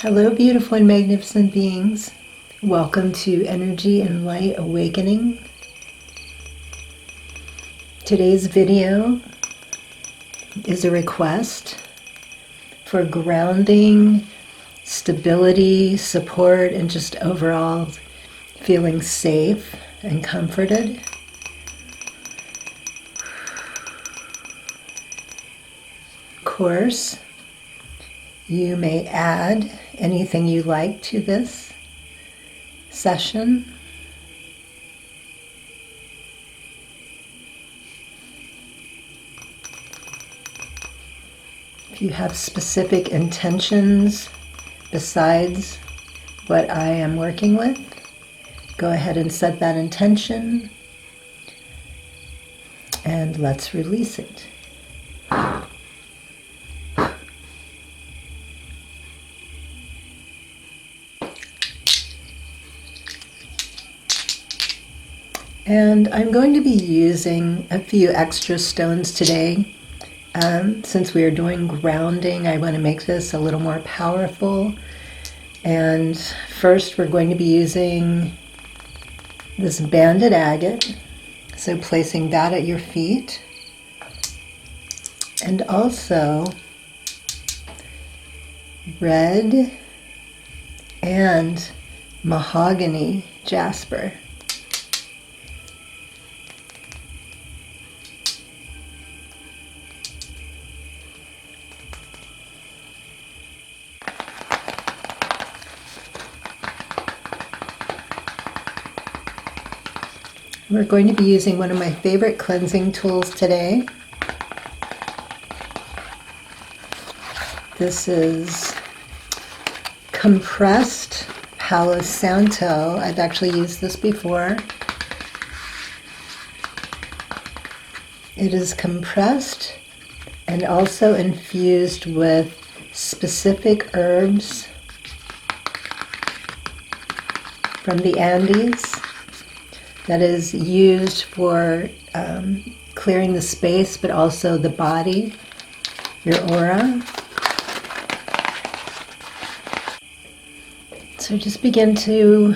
Hello, beautiful and magnificent beings. Welcome to Energy and Light Awakening. Today's video is a request for grounding, stability, support, and just overall feeling safe and comforted. Of course, you may add anything you like to this session. If you have specific intentions besides what I am working with, go ahead and set that intention and let's release it. And I'm going to be using a few extra stones today. Since we are doing grounding, I want to make this a little more powerful. And first we're going to be using this banded agate. So placing that at your feet. And also red and mahogany jasper. We're going to be using one of my favorite cleansing tools today. This is compressed Palo Santo. I've actually used this before. It is compressed and also infused with specific herbs from the Andes. That is used for clearing the space, but also the body, your aura. So just begin to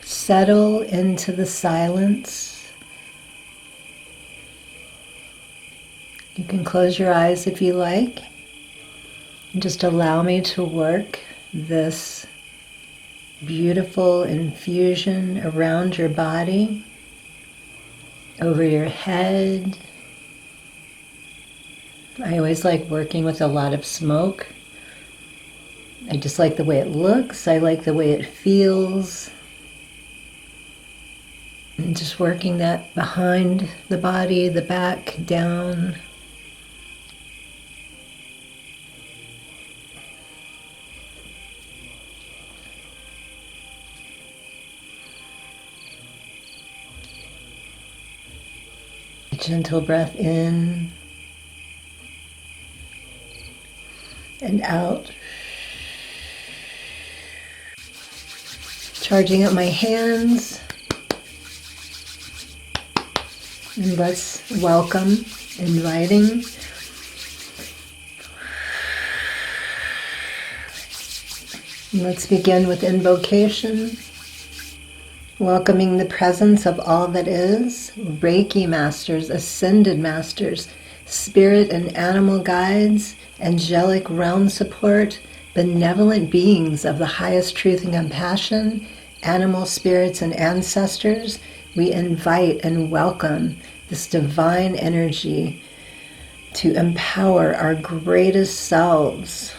settle into the silence. You can close your eyes if you like, and just allow me to work this beautiful infusion around your body, over your head. I always like working with a lot of smoke. I just like the way it looks. I like the way it feels. And just working that behind the body, the back, down. Gentle breath in and out. Charging up my hands. And let's welcome, inviting. And let's begin with invocation. Welcoming the presence of all that is, Reiki masters, ascended masters, spirit and animal guides, angelic realm support, benevolent beings of the highest truth and compassion, animal spirits and ancestors. We invite and welcome this divine energy to empower our greatest selves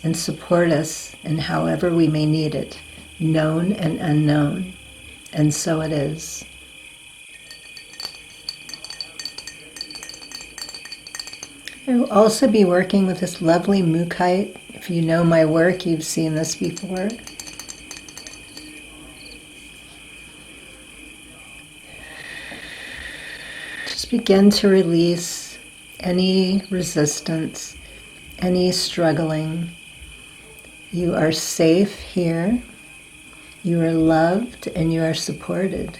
and support us in however we may need it. Known and unknown, and so it is. I will also be working with this lovely mookaite. If you know my work, you've seen this before. Just begin to release any resistance, any struggling. You are safe here. You are loved and you are supported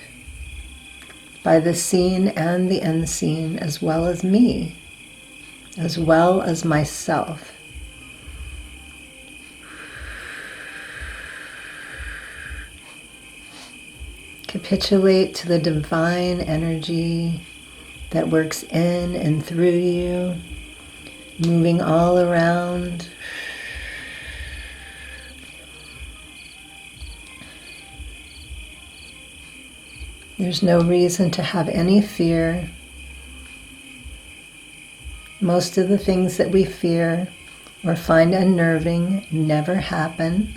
by the seen and the unseen, as well as me, as well as myself. Capitulate to the divine energy that works in and through you, moving all around. There's no reason to have any fear. Most of the things that we fear or find unnerving never happen.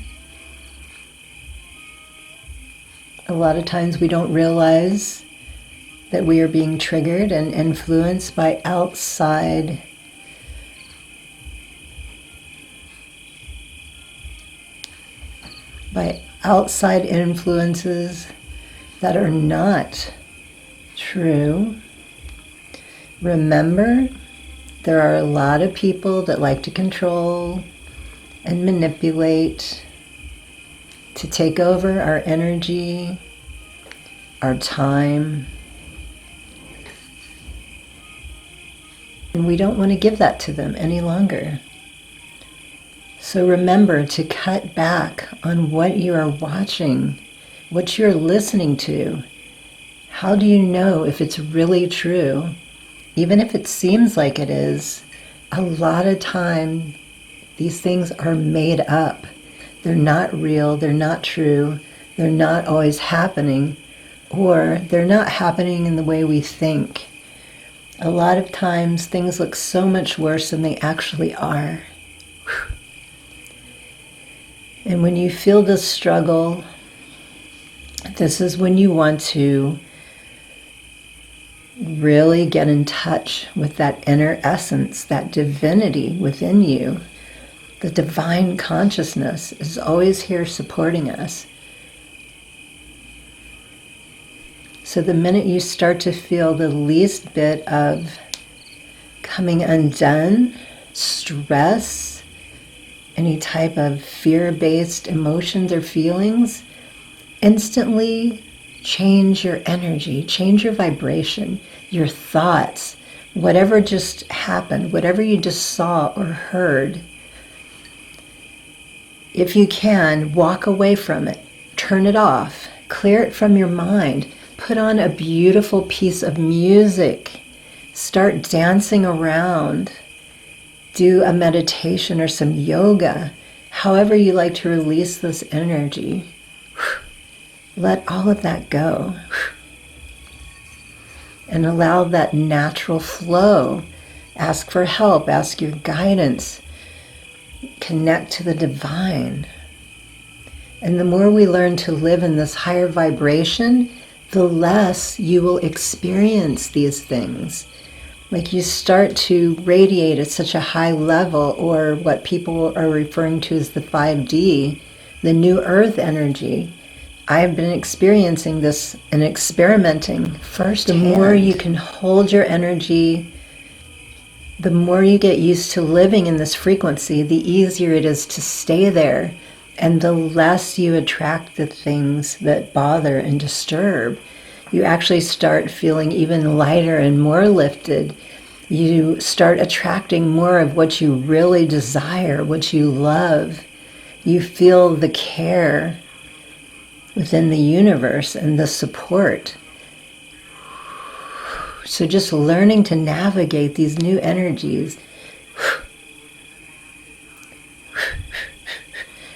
A lot of times we don't realize that we are being triggered and influenced by outside influences that are not true. Remember, there are a lot of people that like to control and manipulate, to take over our energy, our time. And we don't want to give that to them any longer. So remember to cut back on what you are watching, what you're listening to. How do you know if it's really true? Even if it seems like it is, a lot of time these things are made up. They're not real, they're not true, they're not always happening, or they're not happening in the way we think. A lot of times things look so much worse than they actually are. And when you feel this struggle, this is when you want to really get in touch with that inner essence, that divinity within you. The divine consciousness is always here supporting us. So the minute you start to feel the least bit of coming undone, stress, any type of fear-based emotions or feelings, instantly change your energy, change your vibration, your thoughts, whatever just happened, whatever you just saw or heard. If you can, walk away from it, turn it off, clear it from your mind, put on a beautiful piece of music, start dancing around, do a meditation or some yoga, however you like to release this energy. Let all of that go and allow that natural flow. Ask for help, ask your guidance. Connect to the divine. And the more we learn to live in this higher vibration, the less you will experience these things. Like you start to radiate at such a high level, or what people are referring to as the 5D, the new earth energy. I've been experiencing this and experimenting firsthand. The more you can hold your energy, the more you get used to living in this frequency, the easier it is to stay there, and the less you attract the things that bother and disturb. You actually start feeling even lighter and more lifted. You start attracting more of what you really desire, what you love. You feel the care within the universe and the support. So just learning to navigate these new energies.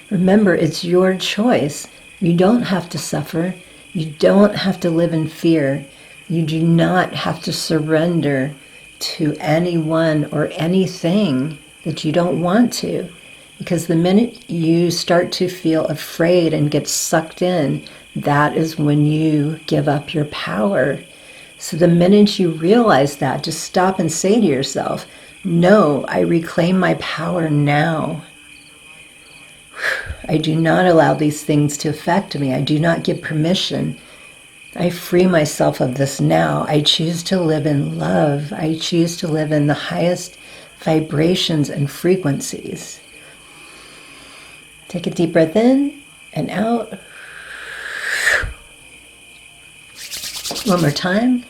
Remember, it's your choice. You don't have to suffer. You don't have to live in fear. You do not have to surrender to anyone or anything that you don't want to. Because the minute you start to feel afraid and get sucked in, that is when you give up your power. So the minute you realize that, just stop and say to yourself, no, I reclaim my power now. I do not allow these things to affect me. I do not give permission. I free myself of this now. I choose to live in love. I choose to live in the highest vibrations and frequencies. Take a deep breath in and out. One more time.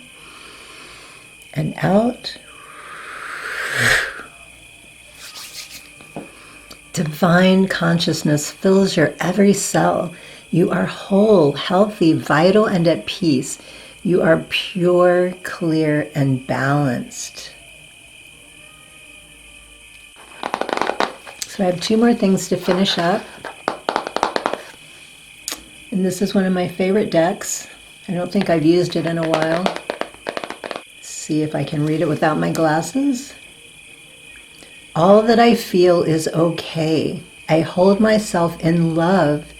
And out. Divine consciousness fills your every cell. You are whole, healthy, vital, and at peace. You are pure, clear, and balanced. So I have 2 more things to finish up. And this is one of my favorite decks. I don't think I've used it in a while. Let's see if I can read it without my glasses. All that I feel is okay. I hold myself in love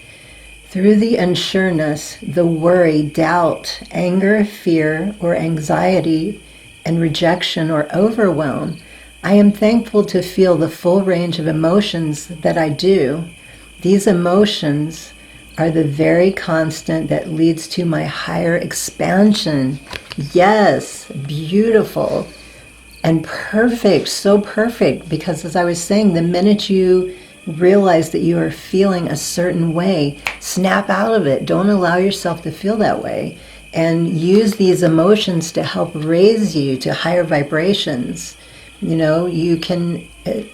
through the unsureness, the worry, doubt, anger, fear, or anxiety, and rejection or overwhelm. I am thankful to feel the full range of emotions that I do. These emotions are the very constant that leads to my higher expansion. Yes, beautiful and perfect, so perfect, because as I was saying, the minute you realize that you are feeling a certain way, snap out of it. Don't allow yourself to feel that way, and use these emotions to help raise you to higher vibrations. You know, you can,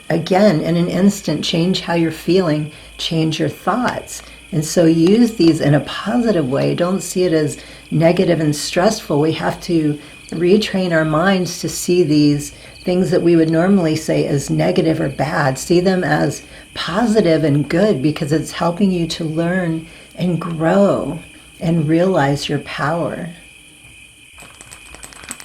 again, in an instant, change how you're feeling, change your thoughts. And so use these in a positive way. Don't see it as negative and stressful. We have to retrain our minds to see these things that we would normally say as negative or bad. See them as positive and good, because it's helping you to learn and grow and realize your power.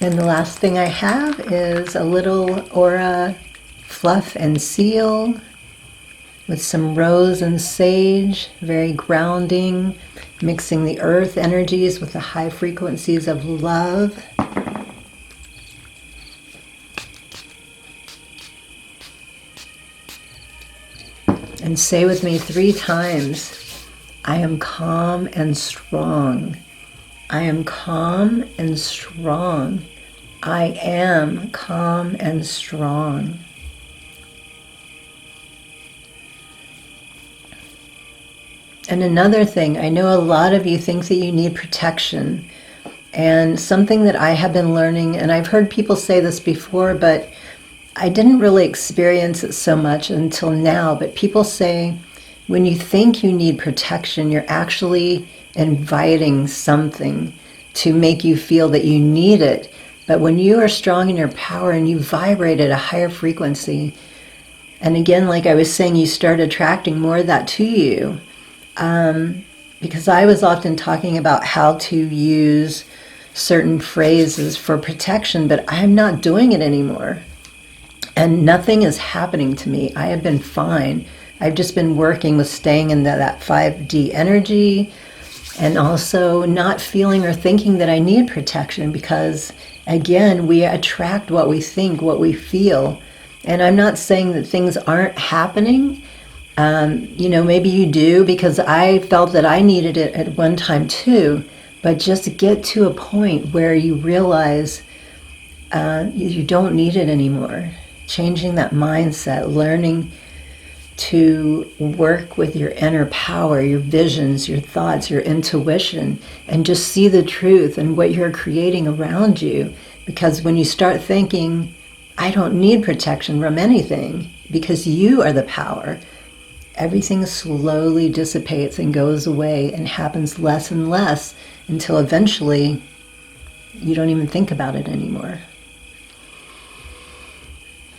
And the last thing I have is a little aura fluff and seal with some rose and sage, very grounding, mixing the earth energies with the high frequencies of love. And say with me 3 times, I am calm and strong. I am calm and strong. I am calm and strong. And another thing, I know a lot of you think that you need protection. And something that I have been learning, and I've heard people say this before, but I didn't really experience it so much until now. But people say when you think you need protection, you're actually inviting something to make you feel that you need it. But when you are strong in your power and you vibrate at a higher frequency, and again, like I was saying, you start attracting more of that to you. Because I was often talking about how to use certain phrases for protection, but I'm not doing it anymore. And nothing is happening to me. I have been fine. I've just been working with staying in that 5D energy, and also not feeling or thinking that I need protection, because again, we attract what we think, what we feel. And I'm not saying that things aren't happening. Maybe you do, because I felt that I needed it at one time too. But just get to a point where you realize you don't need it anymore. Changing that mindset, learning to work with your inner power, your visions, your thoughts, your intuition, and just see the truth and what you're creating around you. Because when you start thinking, I don't need protection from anything because you are the power, everything slowly dissipates and goes away and happens less and less until eventually you don't even think about it anymore.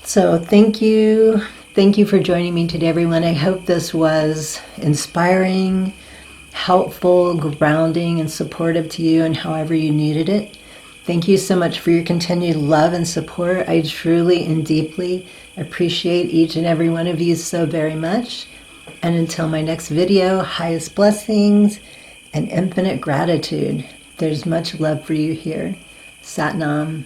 So thank you. Thank you for joining me today, everyone. I hope this was inspiring, helpful, grounding, and supportive to you and however you needed it. Thank you so much for your continued love and support. I truly and deeply appreciate each and every one of you so very much. And until my next video, highest blessings and infinite gratitude. There's much love for you here. Sat Nam.